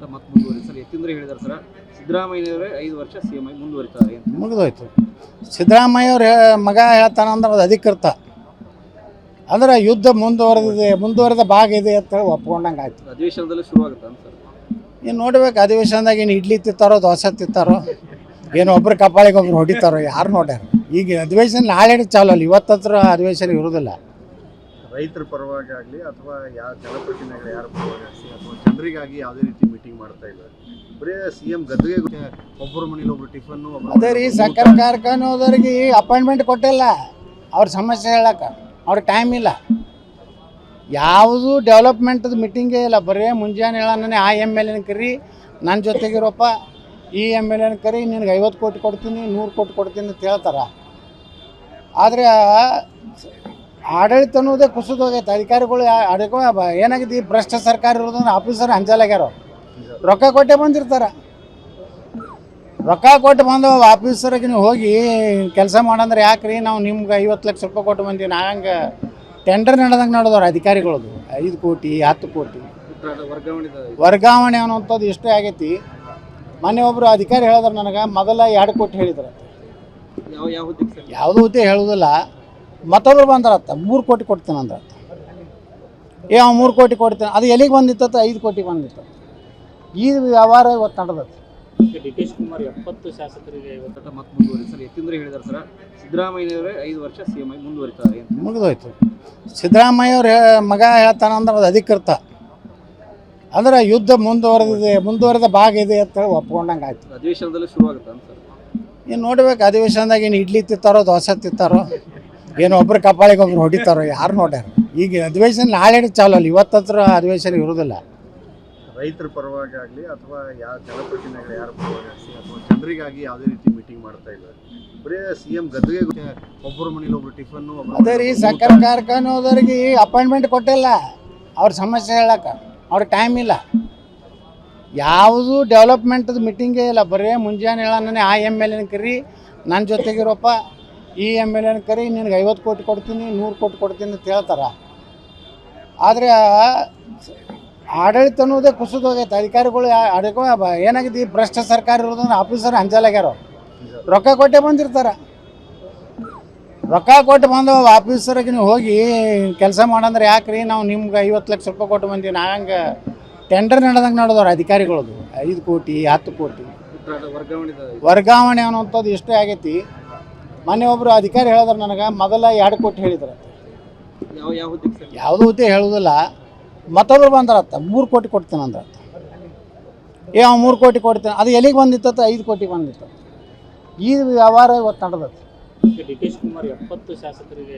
ಹೋರಾಟ ಮತ್ತೆ ಮುಂದುವರಿ ಸರ್ ಯತೀಂದ್ರ ಹೇಳಿದಾರೆ ಸರ್ ಸಿದ್ದರಾಮಯ್ಯನವರೇ 5 ವರ್ಷ ಸಿಎಂ ಆಗಿ ಮುಂದುವರಿತಾರೆ ಅಂತ. ಮುಗಿದೋಯ್ತು. ಸಿದ್ದರಾಮಯ್ಯ ಅವ್ರ ಮಗ ಹೇಳ್ತಾನಂದ್ರೆ ಅದು ಅಧಿಕೃತ ಅಂದ್ರೆ ಯುದ್ಧ ಮುಂದುವರೆದ ಭಾಗ ಇದೆ ಅಂತ ಹೇಳಿ ಒಪ್ಕೊಂಡಂಗೆ ಆಯ್ತು. ಅಧಿವೇಶನದಲ್ಲಿ ಶುರುವಾಗುತ್ತೆ ಅಂತ ಸರ್. ಇನ್ನು ನೋಡ್ಬೇಕು ಅಧಿವೇಶನದಾಗ ಏನು ಇಡ್ಲಿ ತಿತ್ತಾರೋ ದೋಸೆ ತಿತ್ತಾರೋ ಏನು ಒಬ್ರು ಕಪಾಳಿಗೆ ಒಬ್ರು ಹೊಡಿತಾರೋ ಯಾರು ನೋಡ್ಯಾರ. ಈಗ ಅಧಿವೇಶನ ನಾಳೆ ಚಾಲು ಅಲ್ಲ, ಇವತ್ತು ಹತ್ರ ಅಧಿವೇಶನ ಇರೋದಿಲ್ಲ. ರೈತರ ಪರವಾಗಿ ಆಗಲಿ ಅಥವಾ ಯಾವ ಜನಪ್ರತಿನಿಧಿಗಳು ಯಾರ ಪರವಾಗಿ ಆಗಲಿ ಅಥವಾ ಜನರಿಗಾಗಿ ಯಾವುದೇ ರೀತಿ ಮೀಟಿಂಗ್ ಮಾಡ್ತಾ ಇಲ್ಲ. ಬರೀ ಸಿಎಂ ಗದ್ದುಗೆ ಒಬ್ಬರ ಮನೇಲಿ ಒಬ್ರು ಟಿಫನ್ನು ಅದೇ ರೀ ಸಕ್ಕರೆ ಕಾರ್ಖಾನೆದವ್ರಿಗೆ ಅಪಾಯಿಂಟ್ಮೆಂಟ್ ಕೊಟ್ಟಿಲ್ಲ. ಅವ್ರ ಸಮಸ್ಯೆ ಹೇಳಕ್ಕೆ ಅವ್ರಿಗೆ ಟೈಮ್ ಇಲ್ಲ. ಯಾವುದು ಡೆವಲಪ್ಮೆಂಟ್ದು ಮೀಟಿಂಗೇ ಇಲ್ಲ. ಬರೀ ಮುಂಜಾನೆ ಹೇಳನೇ ಆ ಎಮ್ ಎಲ್ ಎನ ಕರಿ, ನನ್ನ ಜೊತೆಗಿರೋಪ್ಪ ಈ ಎಮ್ ಎಲ್ ಎನ ಕರಿ, ನಿನಗೆ 50 ಕೋಟಿ ಕೊಡ್ತೀನಿ 100 ಕೋಟಿ ಕೊಡ್ತೀನಿ ಅಂತ ಹೇಳ್ತಾರೆ. ಆದರೆ ಆಡಳಿತ ಅನ್ನೋದೇ ಕುಸಿದೋಗೈತೆ. ಅಧಿಕಾರಿಗಳು ಏನಾಗಿದೆ, ಈ ಭ್ರಷ್ಟ ಸರ್ಕಾರ ಇರೋದಂದ್ರೆ ಆಫೀಸರ್ ಅಂಜಲಾಗ್ಯಾರ. ರೊಕ್ಕ ಕೊಟ್ಟೆ ಬಂದಿರ್ತಾರೆ. ರೊಕ್ಕ ಕೊಟ್ಟು ಬಂದು ಆಫೀಸರಿಗೆ ನೀವು ಹೋಗಿ ಕೆಲಸ ಮಾಡಂದ್ರೆ ಯಾಕ್ರಿ ನಾವು ನಿಮ್ಗೆ 50 ಲಕ್ಷ ರೂಪಾಯಿ ಕೊಟ್ಟು ಬಂದೀವಿ, ನಾ ಹಂಗೆ ಟೆಂಡರ್ ನಡೆದಂಗೆ ನಡೆದವ್ರು ಅಧಿಕಾರಿಗಳದು. 5 ಕೋಟಿ 10 ಕೋಟಿ ವರ್ಗಾವಣೆ ಅನ್ನೋಂಥದ್ದು ಇಷ್ಟೇ ಆಗೈತಿ. ಮೊನ್ನೆ ಒಬ್ಬರು ಅಧಿಕಾರಿ ಹೇಳಿದ್ರೆ ನನಗೆ ಮೊದಲ 2 ಕೋಟಿ ಹೇಳಿದ್ರು. ಯಾವುದೂ ಹುದ್ದೆ ಹೇಳೋದಿಲ್ಲ. ಮತ್ತೊಬ್ರು ಬಂದ್ರತ್ತ 3 ಕೋಟಿ ಕೊಡ್ತೀನಿ ಅಂದ್ರತ್ತ. 3 ಕೋಟಿ ಕೊಡ್ತೀನಿ, ಅದು ಎಲ್ಲಿಗೆ ಬಂದಿತ್ತ 5 ಕೋಟಿ ಬಂದಿತ್ತು. ಈ ವ್ಯವಹಾರ ಇವತ್ತು ನಡೆದತ್ತೆ. ಡಿ.ಕೆ. ಶಿವಕುಮಾರ್ 70 ಶಾಸಕರಿಗೆ ಹೋರಾಟ ಮತ್ತೆ ಮುಂದುವರಿ ಸರ್ ಯತೀಂದ್ರ ಹೇಳಿದಾರೆ ಸರ್ ಸಿದ್ದರಾಮಯ್ಯನವರೇ 5 ವರ್ಷ ಸಿಎಂ ಆಗಿ ಮುಂದುವರಿತಾರೆ ಅಂತ. ಮುಗಿದೋಯ್ತು. ಸಿದ್ದರಾಮಯ್ಯ ಅವ್ರ ಮಗ ಹೇಳ್ತಾನಂದ್ರೆ ಅದು ಅಧಿಕೃತ ಅಂದ್ರೆ ಯುದ್ಧ ಮುಂದುವರೆದ ಭಾಗ ಇದೆ ಅಂತ ಹೇಳಿ ಒಪ್ಕೊಂಡಂಗೆ ಆಯ್ತು. ಅಧಿವೇಶನದಲ್ಲಿ ಶುರುವಾಗುತ್ತೆ ಅಂತ ಸರ್. ಇನ್ನು ನೋಡ್ಬೇಕು ಅಧಿವೇಶನದಾಗ ಏನು ಇಡ್ಲಿ ತಿತ್ತಾರೋ ದೋಸೆ ತಿತ್ತಾರೋ ಏನು ಒಬ್ರು ಕಪಾಳಿಗೆ ಒಬ್ರು ಹೊಡಿತಾರೋ ಯಾರು ನೋಡ್ಯಾರ. ಈಗ ಅಧಿವೇಶನ ನಾಳೆ ಚಾಲು ಅಲ್ಲ, ಇವತ್ತು ಹತ್ರ ಅಧಿವೇಶನ ಇರೋದಿಲ್ಲ. ರೈತರ ಪರವಾಗಿ ಆಗಲಿ ಅಥವಾ ಯಾವ ಜನಪ್ರತಿನಿಧಿಗಳು ಯಾರ ಪರವಾಗಿ ಆಗಲಿ ಅಥವಾ ಜನರಿಗಾಗಿ ಯಾವುದೇ ರೀತಿ ಮೀಟಿಂಗ್ ಮಾಡ್ತಾ ಇಲ್ಲ. ಬರೀ ಸಿಎಂ ಗದ್ದುಗೆ ಒಬ್ಬರ ಮನೇಲಿ ಒಬ್ರು ಟಿಫನ್ನು ಅದೇ ರೀ ಸಕ್ಕರೆ ಕಾರ್ಖಾನೆದವ್ರಿಗೆ ಅಪಾಯಿಂಟ್ಮೆಂಟ್ ಕೊಟ್ಟಿಲ್ಲ. ಅವ್ರ ಸಮಸ್ಯೆ ಹೇಳಕ್ಕೆ ಅವ್ರಿಗೆ ಟೈಮ್ ಇಲ್ಲ. ಯಾವುದು ಡೆವಲಪ್ಮೆಂಟ್ದು ಮೀಟಿಂಗೇ ಇಲ್ಲ. ಬರೀ ಮುಂಜಾನೆ ಹೇಳನೇ ಆ ಎಮ್ ಎಲ್ ಎನ ಕರಿ, ನನ್ನ ಜೊತೆಗಿರೋಪ್ಪ ಈ ಎಮ್ ಎಲ್ ಎನ ಕರಿ, ನಿನಗೆ 50 ಕೋಟಿ ಕೊಡ್ತೀನಿ 100 ಕೋಟಿ ಕೊಡ್ತೀನಿ ಅಂತ ಹೇಳ್ತಾರೆ. ಆದರೆ ಆಡಳಿತ ಅನ್ನೋದೇ ಕುಸಿದೋಗೈತೆ. ಅಧಿಕಾರಿಗಳು ಏನಾಗಿದೆ, ಈ ಭ್ರಷ್ಟ ಸರ್ಕಾರ ಇರೋದಂದ್ರೆ ಆಫೀಸರ್ ಅಂಜಲಾಗ್ಯಾರ. ರೊಕ್ಕ ಕೊಟ್ಟೆ ಬಂದಿರ್ತಾರೆ. ರೊಕ್ಕ ಕೊಟ್ಟು ಬಂದು ಆಫೀಸರಿಗೆ ನೀವು ಹೋಗಿ ಕೆಲಸ ಮಾಡಂದ್ರೆ ಯಾಕ್ರಿ ನಾವು ನಿಮ್ಗೆ 50 ಲಕ್ಷ ರೂಪಾಯಿ ಕೊಟ್ಟು ಬಂದೀವಿ, ನಾ ಹಂಗೆ ಟೆಂಡರ್ ನಡೆದಂಗೆ ನಡೆದವ್ರು ಅಧಿಕಾರಿಗಳದು. 5 ಕೋಟಿ 10 ಕೋಟಿ ವರ್ಗಾವಣೆ ಅನ್ನೋಂಥದ್ದು ಇಷ್ಟೇ ಆಗೈತಿ. ಮೊನ್ನೆ ಒಬ್ಬರು ಅಧಿಕಾರಿ ಹೇಳಿದ್ರೆ ನನಗೆ ಮೊದಲ 2 ಕೋಟಿ ಹೇಳಿದ್ರು. ಯಾವುದೂ ಹುದ್ದೆ ಹೇಳೋದಿಲ್ಲ. ಮತ್ತೊಬ್ರು ಬಂದ್ರತ್ತ 3 ಕೋಟಿ ಕೊಡ್ತೀನಿ ಅಂದ್ರತ್ತ. 3 ಕೋಟಿ ಕೊಡ್ತೀನಿ, ಅದು ಎಲ್ಲಿಗೆ ಬಂದಿತ್ತ 5 ಕೋಟಿ ಬಂದಿತ್ತು. ಈ ವ್ಯವಹಾರ ಇವತ್ತು ನಡೆದತ್ತೆ. ಡಿ.ಕೆ. ಶಿವಕುಮಾರ್ 70 ಶಾಸಕರಿಗೆ